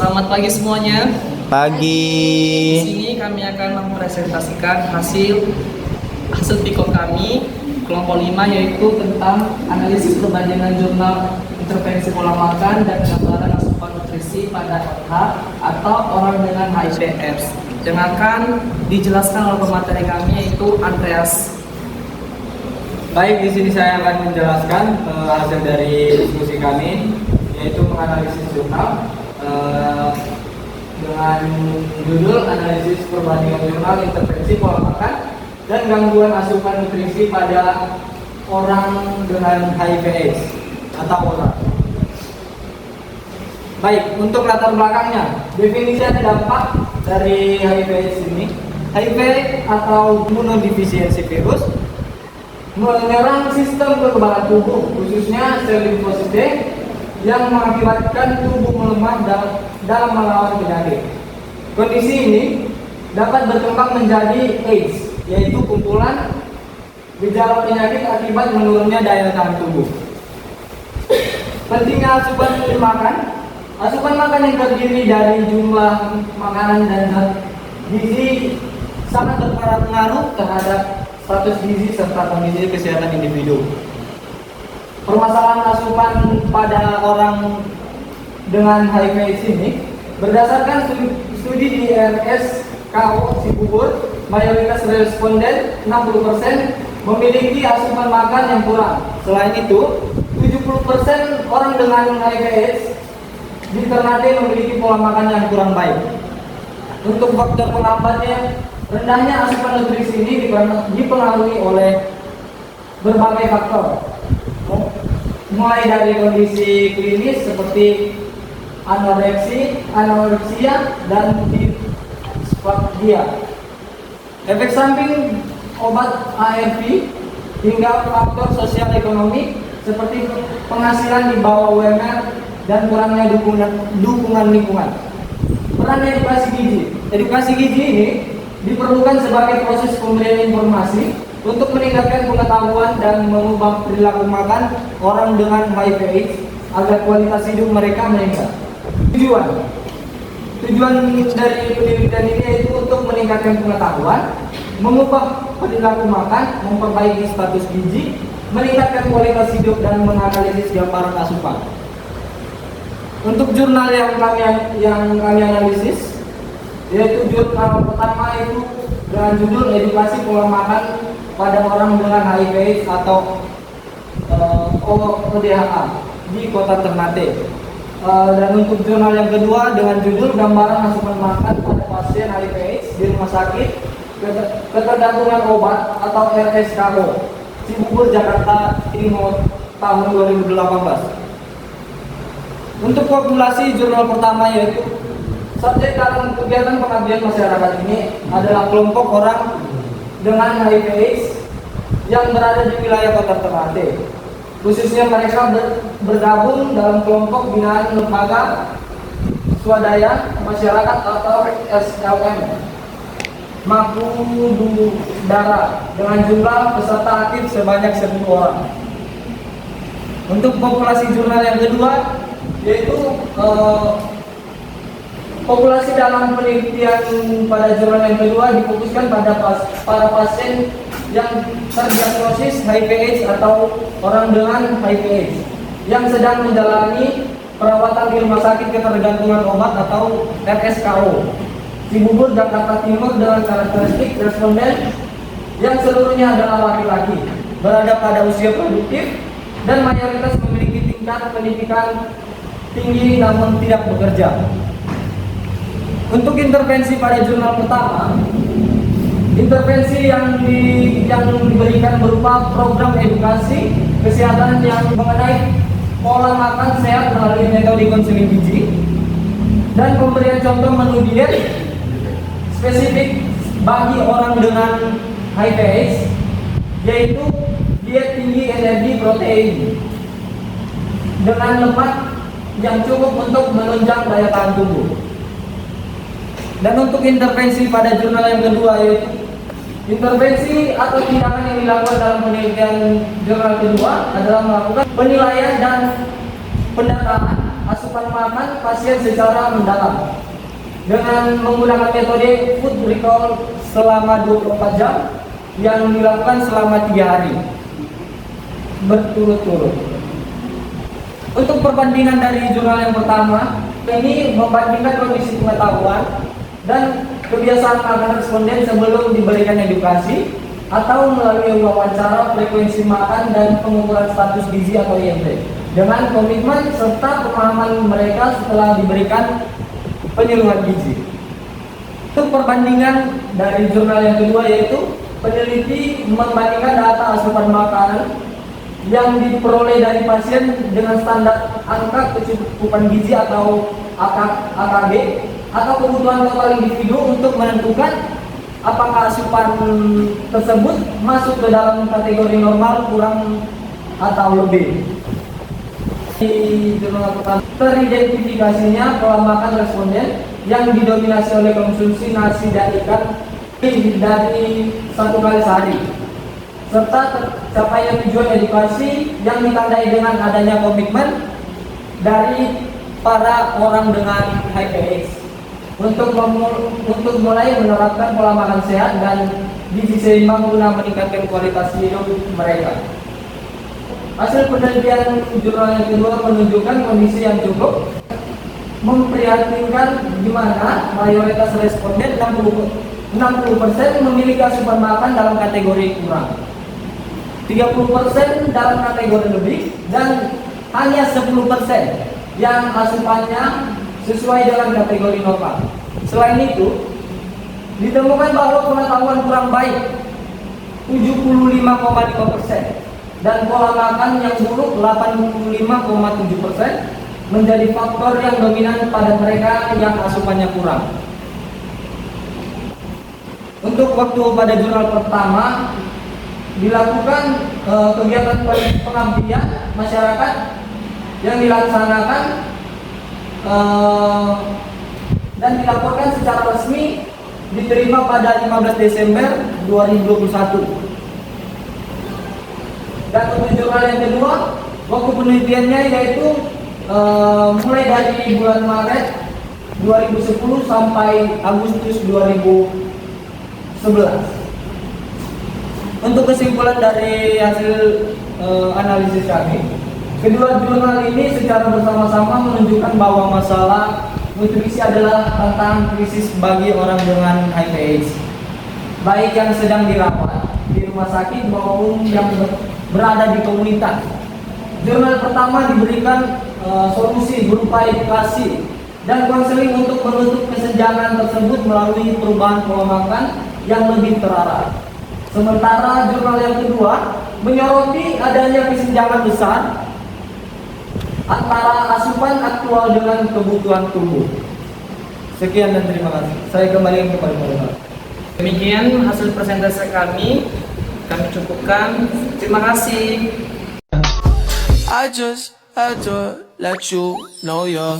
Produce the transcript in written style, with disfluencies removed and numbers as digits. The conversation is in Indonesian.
Selamat pagi semuanya. Pagi. Di sini kami akan mempresentasikan hasil pikok kami kelompok 5, yaitu tentang analisis perbandingan jurnal intervensi pola makan dan gambaran asupan nutrisi pada OH atau orang dengan HIV/AIDS, yang akan dijelaskan oleh pemateri kami, yaitu Andreas. Baik, di sini saya akan menjelaskan hasil dari diskusi kami, yaitu menganalisis jurnal dengan judul analisis perbandingan jurnal intervensi pola makan dan gangguan asupan nutrisi pada orang dengan HIV/AIDS atau orang. Baik, untuk latar belakangnya, definisi dan dampak dari HIV/AIDS ini. HIV atau imunodefisiensi virus menyerang sistem kekebalan tubuh, khususnya sel limfosit D, yang mengakibatkan tubuh melemah dalam melawan penyakit. Kondisi ini dapat berkembang menjadi AIDS, yaitu kumpulan gejala penyakit akibat menurunnya daya tahan tubuh. Pentingnya asupan makan. Asupan makan yang terdiri dari jumlah makanan dan zat gizi sangat berpengaruh terhadap status gizi serta kondisi kesehatan individu. Permasalahan asupan pada orang dengan HIV/AIDS ini berdasarkan studi di RSKO Cibubur, mayoritas responden 60% memiliki asupan makan yang kurang. Selain itu, 70% orang dengan HIV/AIDS di Ternate memiliki pola makan yang kurang baik. Untuk faktor penghambatnya, rendahnya asupan nutrisi ini dipengaruhi oleh berbagai faktor, mulai dari kondisi klinis seperti anoreksia dan dispepsia, efek samping obat ARV, hingga faktor sosial ekonomi seperti penghasilan di bawah UMR dan kurangnya dukungan lingkungan. Peran edukasi gizi. Edukasi gizi ini diperlukan sebagai proses pemberian informasi untuk meningkatkan pengetahuan dan mengubah perilaku makan orang dengan HIV/AIDS agar kualitas hidup mereka meningkat. Tujuan dari penelitian ini yaitu untuk meningkatkan pengetahuan, mengubah perilaku makan, memperbaiki status gizi, meningkatkan kualitas hidup, dan menganalisis gambaran asupan. Untuk jurnal yang kami analisis, yaitu jurnal pertama itu dengan judul edukasi pola makan pada orang dengan HIV/AIDS atau ODHA di Kota Ternate. Dan untuk jurnal yang kedua dengan judul gambaran asupan makan pada pasien HIV/AIDS di rumah sakit ketergantungan obat atau RSKO Cibubur, Jakarta Timur tahun 2018. Untuk populasi jurnal pertama, yaitu subjek dalam kegiatan pengabdian masyarakat ini adalah kelompok orang dengan HIV/AIDS yang berada di wilayah Kota Ternate. Khususnya mereka bergabung dalam kelompok binaan lembaga swadaya masyarakat atau SLM Mangkudara dengan jumlah peserta aktif sebanyak 1000 orang. Untuk populasi jurnal yang kedua, yaitu populasi dalam penelitian pada jurnal yang kedua difokuskan pada para pasien yang terdiagnosis HIV/AIDS atau orang dengan HIV/AIDS yang sedang menjalani perawatan di rumah sakit ketergantungan obat atau RSKO Cibubur, Jakarta Timur, dengan karakteristik responden yang seluruhnya adalah laki-laki, berada pada usia produktif, dan mayoritas memiliki tingkat pendidikan tinggi namun tidak bekerja. Untuk intervensi pada jurnal pertama, intervensi yang diberikan berupa program edukasi kesehatan yang mengenai pola makan sehat melalui metode konseling gizi dan pemberian contoh menu diet spesifik bagi orang dengan HIV/AIDS, yaitu diet tinggi energi protein dengan lemak yang cukup untuk menunjang daya tahan tubuh. Dan untuk intervensi pada jurnal yang kedua, yaitu intervensi atau tindakan yang dilakukan dalam penelitian jurnal kedua adalah melakukan penilaian dan pendataan asupan makan pasien secara mendalam dengan menggunakan metode food recall selama 24 jam yang dilakukan selama 3 hari berturut-turut. Untuk perbandingan dari jurnal yang pertama, ini membandingkan kondisi pengetahuan dan kebiasaan makan responden sebelum diberikan edukasi atau melalui wawancara, frekuensi makan, dan pengukuran status gizi atau IMT dengan komitmen serta pemahaman mereka setelah diberikan penyuluhan gizi. Untuk perbandingan dari jurnal yang kedua, yaitu peneliti membandingkan data asupan makanan yang diperoleh dari pasien dengan standar angka kecukupan gizi atau AKG atau kebutuhan total individu untuk menentukan apakah asupan tersebut masuk ke dalam kategori normal, kurang, atau lebih. Di jurnal pertama teridentifikasinya pola makan responden yang didominasi oleh konsumsi nasi dan ikan dari 1 kali sehari, serta tercapainya tujuan edukasi yang ditandai dengan adanya komitmen dari para orang dengan HIV/AIDS untuk mulai menerapkan pola makan sehat dan gizi seimbang guna meningkatkan kualitas hidup mereka. Hasil penelitian jurnal yang kedua menunjukkan kondisi yang cukup memprihatinkan di mana mayoritas responden 60% memiliki asupan makan dalam kategori kurang, 30% dalam kategori lebih, dan hanya 10% yang asupannya sesuai dengan kategori normal. Selain itu, ditemukan bahwa pengetahuan kurang baik 75,5% dan pola makan yang buruk 85,7% menjadi faktor yang dominan pada mereka yang asupannya kurang. Untuk waktu pada jurnal pertama dilakukan kegiatan pengabdian masyarakat yang dilaksanakan dan dilaporkan secara resmi diterima pada 15 Desember 2021. Dan untuk jurnal yang kedua, waktu penelitiannya yaitu mulai dari bulan Maret 2010 sampai Agustus 2011. Untuk kesimpulan dari hasil analisis kami, kedua jurnal ini secara bersama-sama menunjukkan bahwa masalah nutrisi adalah tantangan krisis bagi orang dengan HIV/AIDS, baik yang sedang dirawat di rumah sakit maupun yang berada di komunitas. Jurnal pertama diberikan solusi berupa edukasi dan konseling untuk menutup kesenjangan tersebut melalui perubahan pola makan yang lebih terarah. Sementara jurnal yang kedua menyoroti adanya kesenjangan besar antara asupan aktual dengan kebutuhan tubuh. Sekian dan terima kasih. Saya kembali kepada moderator. Demikian hasil presentasi kami cukupkan. Terima kasih. I just had to let you know you're